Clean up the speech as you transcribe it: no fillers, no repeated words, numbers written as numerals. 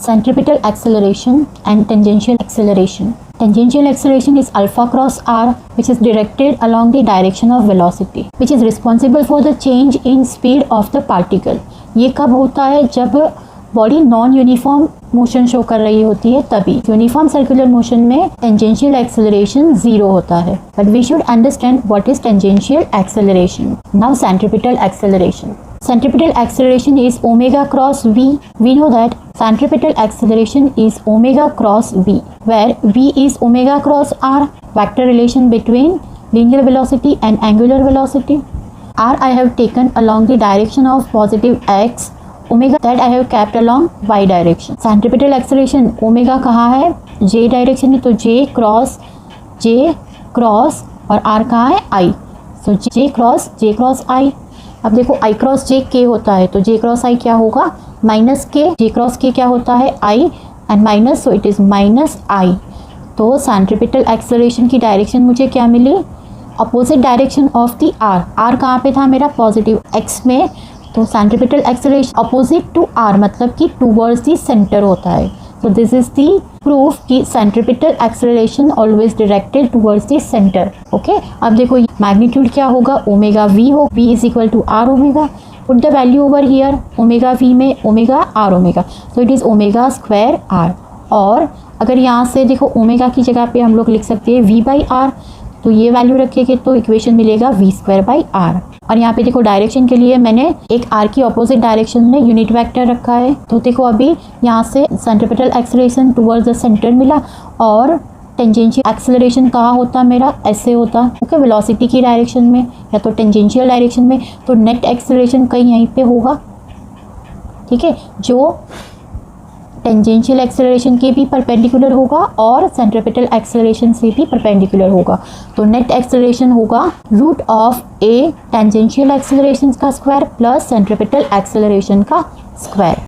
centripetal acceleration and tangential acceleration. Tangential acceleration is alpha cross r, which is directed along the direction of velocity, which is responsible for the change in speed of the particle. ये कब होता है? जब body non uniform motion show कर रही होती है तभी. यूनिफॉर्म सर्कुलर मोशन में टेंजेंशियल एक्सेलरेशन 0 होता है. But we should understand what is tangential acceleration. Now centripetal acceleration. Centripetal acceleration is omega cross v. We know that centripetal acceleration is omega cross v, where v is omega cross r, vector relation between linear velocity and angular velocity. R I have taken along the direction of positive x, omega that I have kept along y direction. Centripetal acceleration omega कहाँ है? j direction है, तो j cross और r कहाँ है? I. So j cross I. अब देखो i cross j k होता है, तो j क्रॉस i क्या होगा? Minus k. j cross k क्या होता है? I and minus, so it is minus i. तो सेंट्रिपिटल एक्सेलरेशन की डायरेक्शन मुझे क्या मिली? Opposite direction of the r. r कहाँ पे था मेरा? पॉजिटिव x में. तो centripetal acceleration opposite to r मतलब कि टूवर्ड्स द सेंटर होता है. So this is the proof कि centripetal acceleration always directed towards the center. Okay? अब देखो मैग्नीट्यूड क्या होगा? ओमेगा v हो, v is equal to r omega. Put the value over here. Omega v में omega r omega. So it is omega square r. और अगर यहाँ से देखो ओमेगा की जगह पे हम लोग लिख सकते हैं v by r. तो ये वैल्यू रखेंगे तो इक्वेशन मिलेगा v स्क्वायर बाई r. और यहाँ पे देखो डायरेक्शन के लिए मैंने एक r की अपोजिट डायरेक्शन में यूनिट वेक्टर रखा है. तो देखो अभी यहाँ से centripetal acceleration towards the centre मिला और टेंजेंशियल एक्सेलरेशन कहाँ होता मेरा? ऐसे होता. ओके, वेलोसिटी की डायरेक्शन में या तो टेंजेंशियल डायरेक्शन में. तो नेट एक्सेलरेशन कहीं यहीं पे होगा. ठीक है, जो टेंजेंशियल एक्सेलरेशन के भी परपेंडिकुलर होगा और सेंट्रिपिटल एक्सेलरेशन से भी परपेंडिकुलर होगा. तो नेट एक्सेलरेशन होगा root of A tangential acceleration का स्क्वायर प्लस सेंट्रिपिटल एक्सेलरेशन का स्क्वायर.